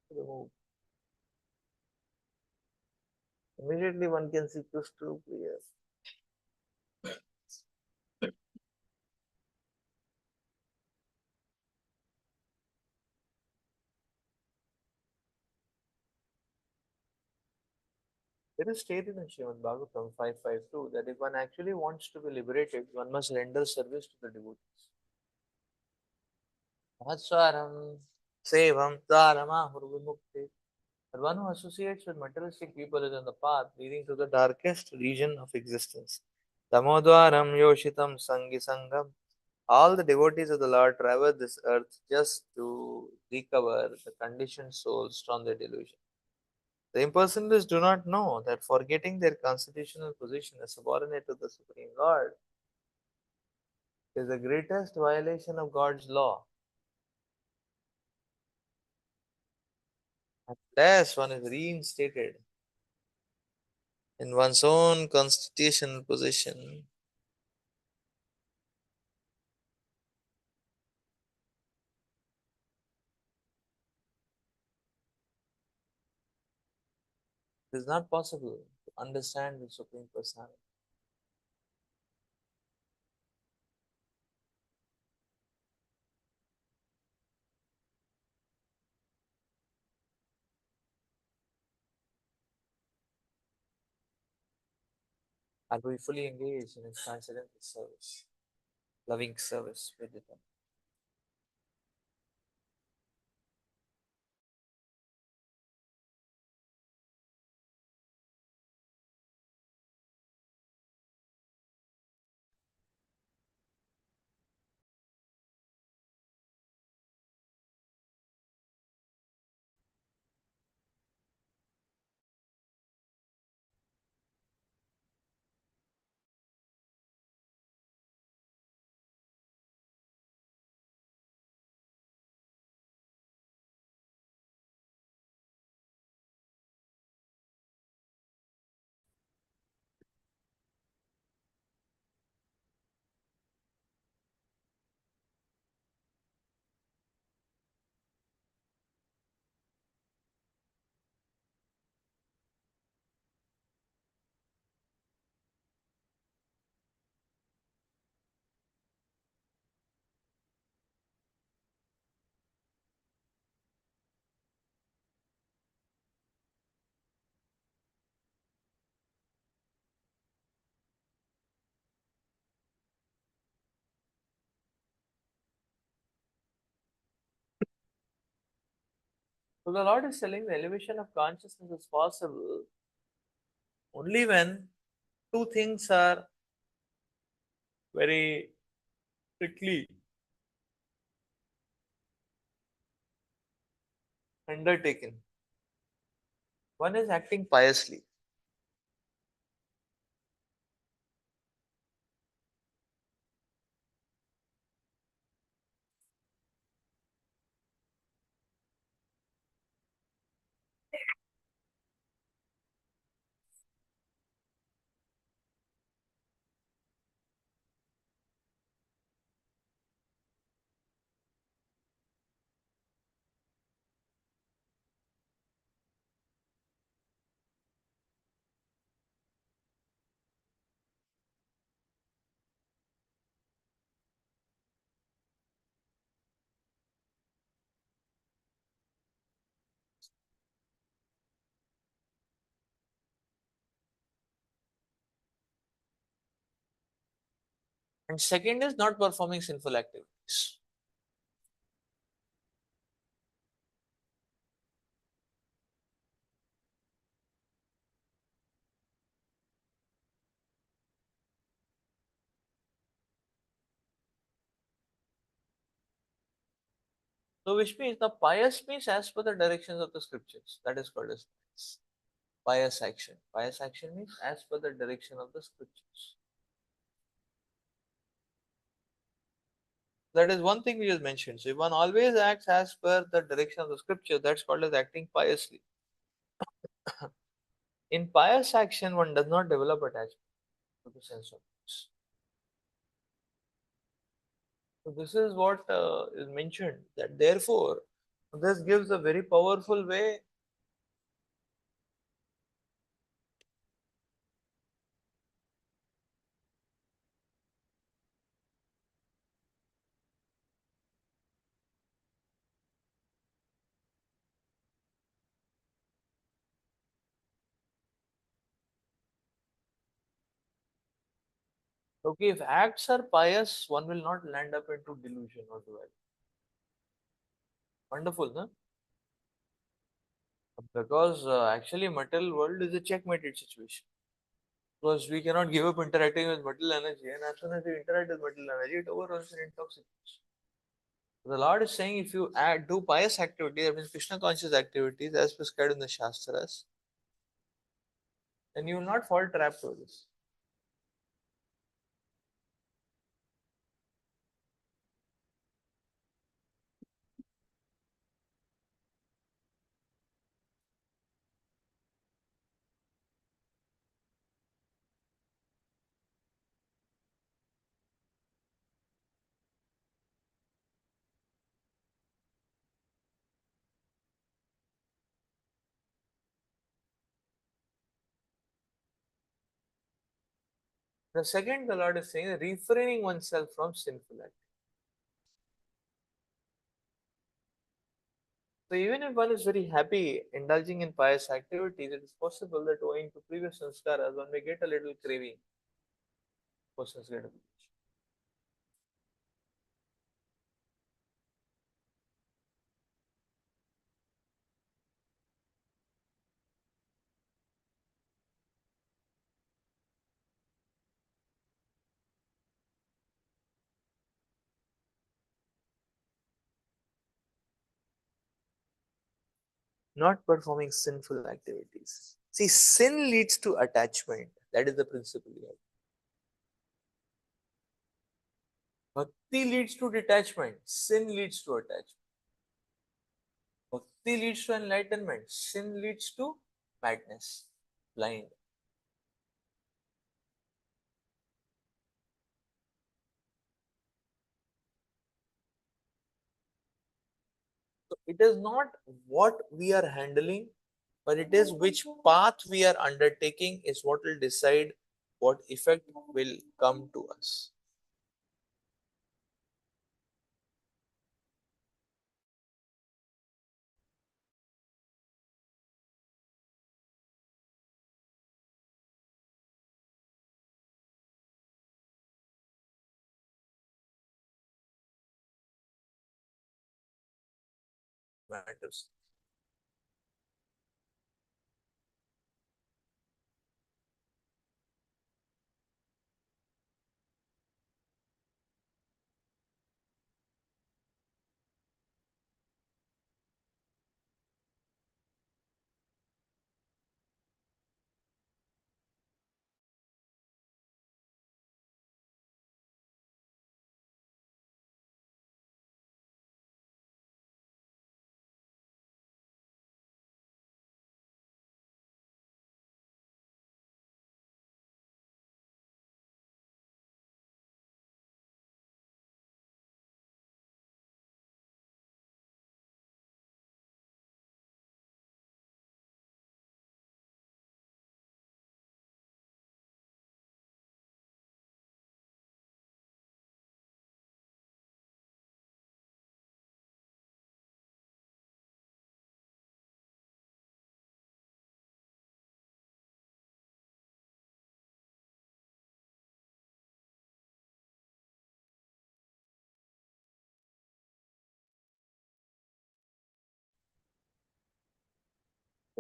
removed. Immediately one can see crystal clear. It is stated in Srimad Bhagavatam 552 that if one actually wants to be liberated, one must render service to the devotees. Mahatswaram Sevam Dvaramahurvimukti. But one who associates with materialistic people is on the path leading to the darkest region of existence. Tamodvaram Yoshitam Sangi Sangam. All the devotees of the Lord traverse this earth just to recover the conditioned souls from their delusion. The impersonalists do not know that forgetting their constitutional position as subordinate to the Supreme Lord is the greatest violation of God's law. Unless one is reinstated in one's own constitutional position, it is not possible to understand the Supreme Personality. And we fully engage in its transcendental service, loving service with it. So the Lord is telling the elevation of consciousness is possible only when two things are very strictly undertaken. One is acting piously. And second is not performing sinful activities. So which means the pious means as per the directions of the scriptures. That is called as pious action. Pious action means as per the direction of the scriptures. That is one thing we just mentioned. So if one always acts as per the direction of the scripture, that's called as acting piously. In pious action, one does not develop attachment to the sense of things. So this is what is mentioned, that therefore this gives a very powerful way. Okay, if acts are pious, one will not land up into delusion or duality. Wonderful, no? Because actually material world is a checkmated situation. Because we cannot give up interacting with material energy, and as soon as we interact with material energy, it overruns and intoxicates. The Lord is saying if you do pious activity, that means Krishna conscious activities as prescribed in the Shastras, then you will not fall trap to this. The second, the Lord is saying refraining oneself from sinful acts. So even if one is very happy indulging in pious activities, it is possible that owing to previous sanskaras, one may get a little craving for such gratification. Not performing sinful activities. See, sin leads to attachment. That is the principle here. Bhakti leads to detachment. Sin leads to attachment. Bhakti leads to enlightenment. Sin leads to madness, blind. So it is not what we are handling, but it is which path we are undertaking is what will decide what effect will come to us. Matters.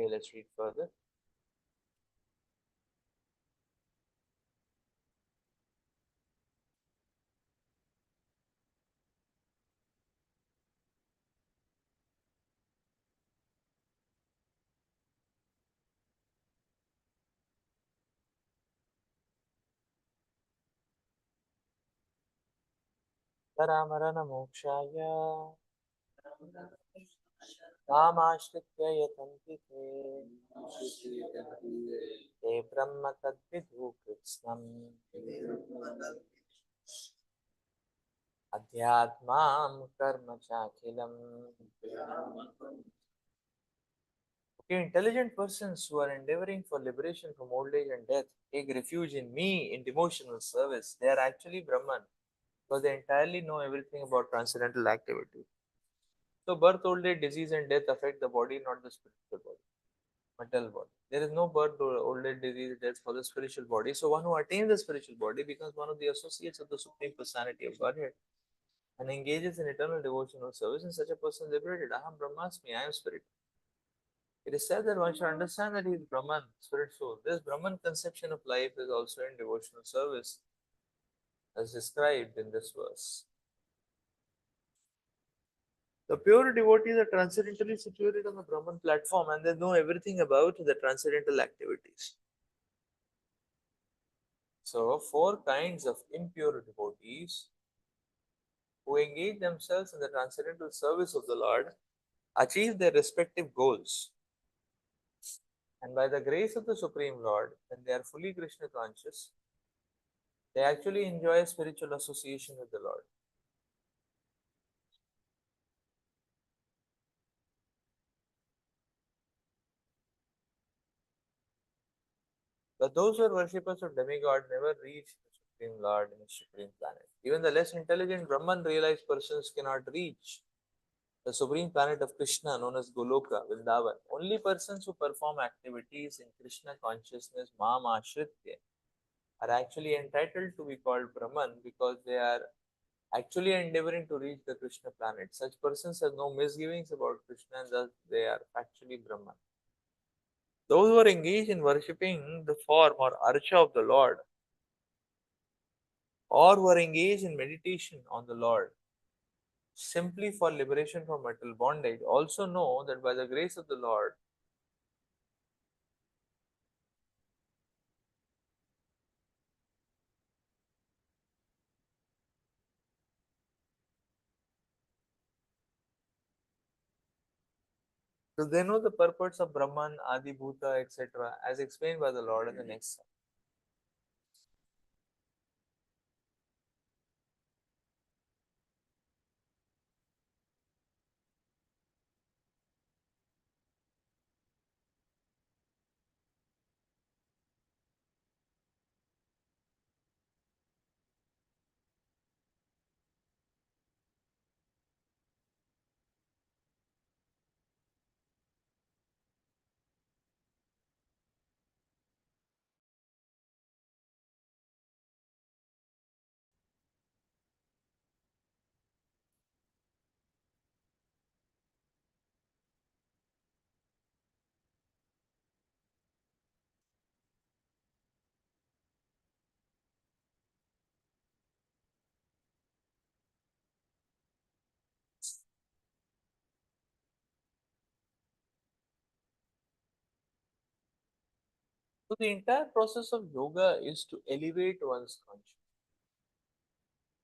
Okay, let's read further. Taramarana mokshaya कामाश्रित्य यतन्ति ते ब्रह्म तद्विदु कृत्स्नम् अध्यात्मां कर्म चाखिलम्. Okay, intelligent persons who are endeavoring for liberation from old age and death take refuge in me in devotional service. They are actually Brahman because they entirely know everything about transcendental activity. So, birth, old age, disease, and death affect the body, not the spiritual body, material body. There is no birth, old age, disease, death for the spiritual body. So, one who attains the spiritual body becomes one of the associates of the Supreme Personality of Godhead and engages in eternal devotional service. And such a person is liberated. Aham Brahmasmi, I am spirit. It is said that one should understand that he is Brahman, spirit soul. This Brahman conception of life is also in devotional service, as described in this verse. The pure devotees are transcendentally situated on the Brahman platform and they know everything about the transcendental activities. So, four kinds of impure devotees who engage themselves in the transcendental service of the Lord achieve their respective goals. And by the grace of the Supreme Lord, when they are fully Krishna conscious, they actually enjoy spiritual association with the Lord. But those who are worshippers of demigod never reach the Supreme Lord in His Supreme Planet. Even the less intelligent Brahman realized persons cannot reach the Supreme Planet of Krishna known as Goloka, Vrindavan. Only persons who perform activities in Krishna consciousness, Mam Ashritya, are actually entitled to be called Brahman because they are actually endeavoring to reach the Krishna planet. Such persons have no misgivings about Krishna and thus they are actually Brahman. Those who are engaged in worshipping the form or archa of the Lord, or who are engaged in meditation on the Lord, simply for liberation from material bondage, also know that by the grace of the Lord, so they know the purports of Brahman, Adi Bhuta, etc., as explained by the Lord in the next slide. So the entire process of yoga is to elevate one's consciousness,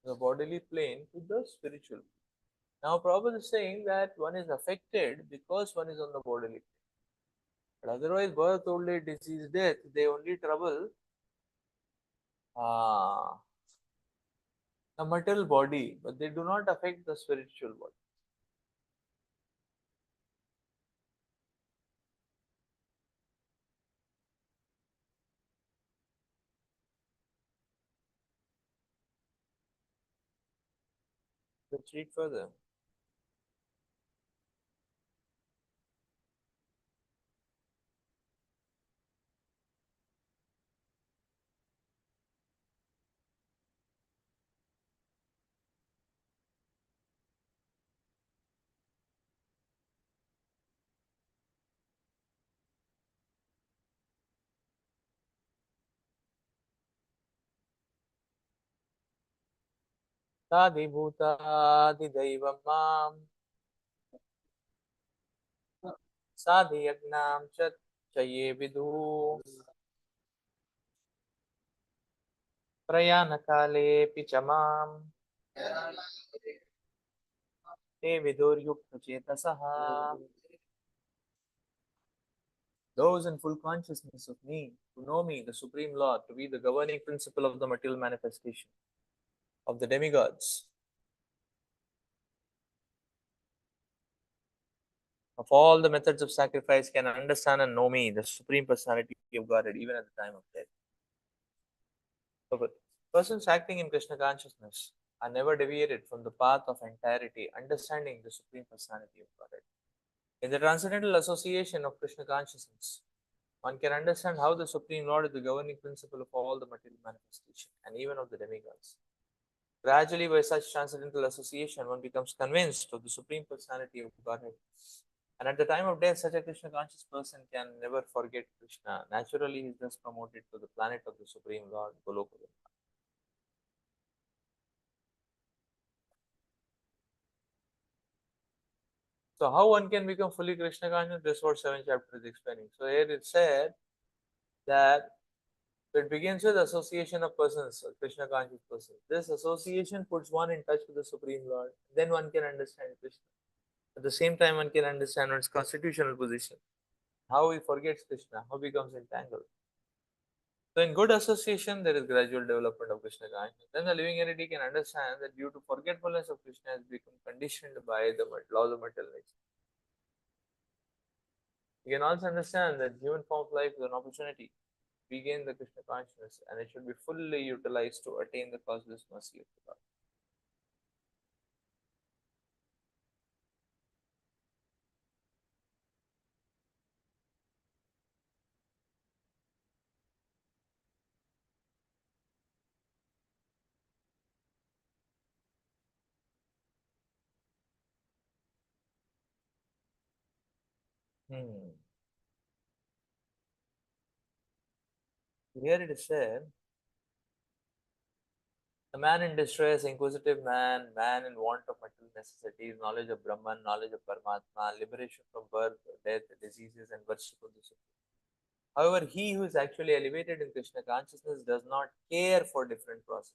the bodily plane to the spiritual. Now, Prabhupada is saying that one is affected because one is on the bodily plane. But otherwise, birth, old age, disease, death, they only trouble uh, the material body, but they do not affect the spiritual body. Let's read further. साधिभूतादिदैवं मां साधियज्ञां च ये विदुः प्रयाणकालेऽपि च मां ते विदुर्युक्तचेतसः. Those in full consciousness of me, who know me, the Supreme Lord, to be the governing principle of the material manifestation of the demigods, of all the methods of sacrifice, can understand and know me, the Supreme Personality of Godhead, even at the time of death. So, but persons acting in Krishna consciousness are never deviated from the path of entirety, understanding the Supreme Personality of Godhead. In the transcendental association of Krishna consciousness, one can understand how the Supreme Lord is the governing principle of all the material manifestation and even of the demigods. Gradually, by such transcendental association, one becomes convinced of the Supreme Personality of Godhead. And at the time of death, such a Krishna conscious person can never forget Krishna. Naturally, he is thus promoted to the planet of the Supreme Lord, Goloka. So, how one can become fully Krishna conscious? This is what 7th chapter is explaining. So, here it said that it begins with association of persons, Krishna conscious persons. This association puts one in touch with the Supreme Lord. Then one can understand Krishna. At the same time, one can understand one's constitutional position. How he forgets Krishna, how he becomes entangled. So, in good association, there is gradual development of Krishna consciousness. Then the living entity can understand that due to forgetfulness of Krishna has become conditioned by the laws of material nature. You can also understand that human form of life is an opportunity to regain the Krishna consciousness, and it should be fully utilized to attain the causeless mercy of the God. Hmm. Here it is said, the man in distress, inquisitive man, man in want of material necessities, knowledge of Brahman, knowledge of Paramatma, liberation from birth, death, diseases, and worship of the Supreme. However, he who is actually elevated in Krishna consciousness does not care for different processes.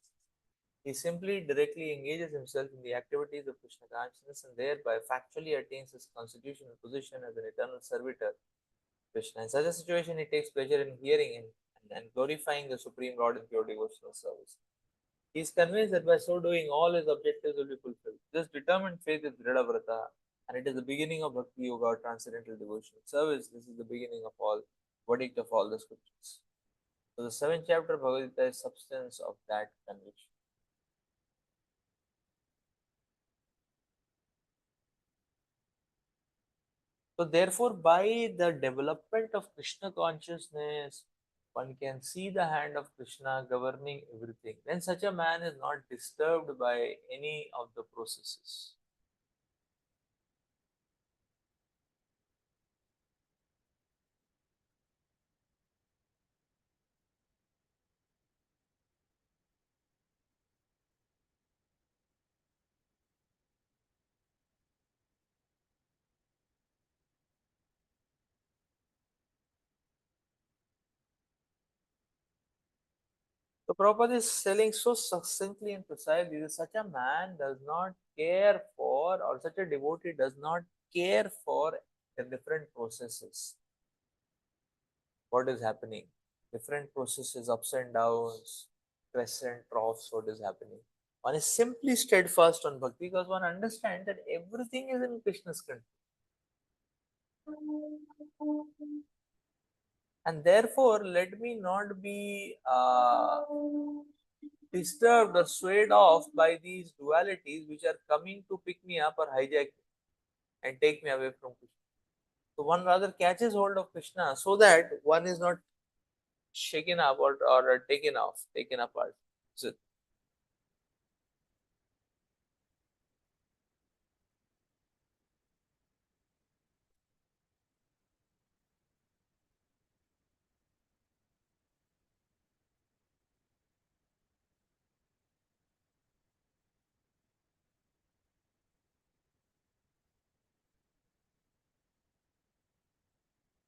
He simply directly engages himself in the activities of Krishna consciousness and thereby factually attains his constitutional position as an eternal servitor of Krishna. In such a situation, he takes pleasure in hearing him and glorifying the Supreme Lord in pure devotional service. He is convinced that by so doing, all his objectives will be fulfilled. This determined faith is Vrita, and it is the beginning of Bhakti Yoga or transcendental devotional service. This is the beginning of all, verdict of all the scriptures. So, the 7th chapter of Bhagavad Gita is substance of that conviction. So, therefore, by the development of Krishna consciousness, one can see the hand of Krishna governing everything. Then, such a man is not disturbed by any of the processes. So Prabhupada is telling so succinctly and precisely that such a man does not care for, or such a devotee does not care for the different processes. What is happening? Different processes, ups and downs, crescent troughs, what is happening? One is simply steadfast on bhakti because one understands that everything is in Krishna's control. And therefore, let me not be disturbed or swayed off by these dualities which are coming to pick me up or hijack me and take me away from Krishna. So one rather catches hold of Krishna so that one is not shaken up or taken off, taken apart. So,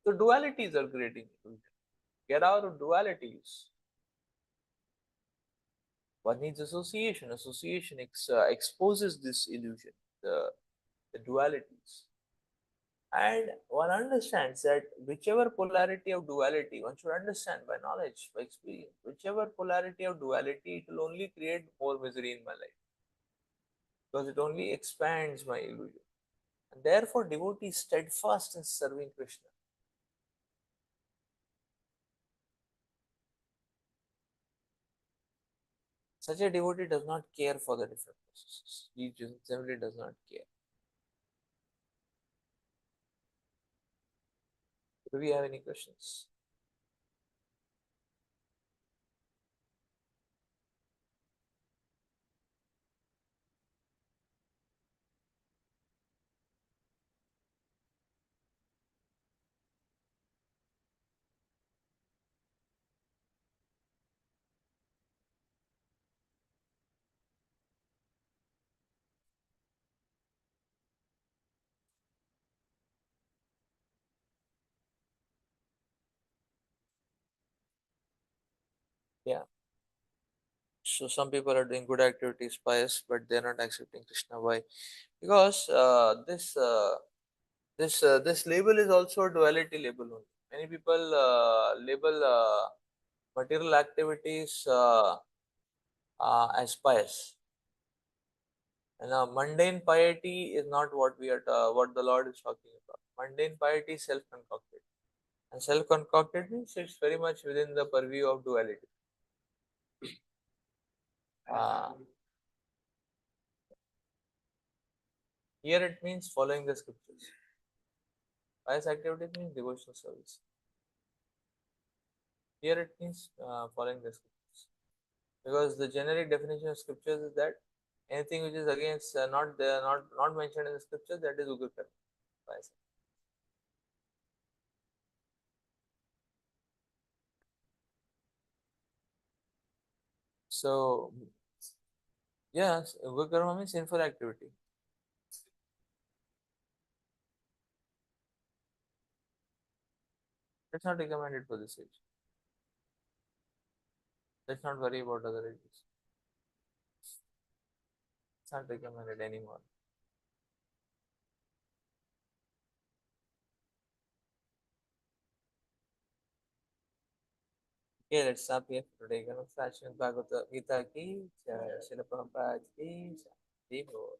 So dualities are creating illusion. Get out of dualities. One needs association. Association exposes this illusion, the dualities. And one understands that whichever polarity of duality, one should understand by knowledge, by experience, whichever polarity of duality, it will only create more misery in my life because it only expands my illusion. And therefore, devotee is steadfast in serving Krishna. Such a devotee does not care for the different processes. He just simply does not care. Do we have any questions? Yeah. So some people are doing good activities, pious, but they're not accepting Krishna. Why? Because this label is also a duality label only. Many people label material activities as pious, and mundane piety is not what what the Lord is talking about. Mundane piety is self-concocted, and self-concocted means it's very much within the purview of duality. Uh, Here it means following the scriptures. Pious activity means devotional service. Here it means following the scriptures. Because the generic definition of scriptures is that anything which is against not mentioned in the scriptures, that is ugra karma. Pious. So yes, ugra karma means sinful activity. That's not recommended for this age. Let's not worry about other ages. It's not recommended anymore. Okay, let's stop here for today. Srimad Bhagavad Gita ki jai, Srila Prabhupada ki jai. Jai Bol.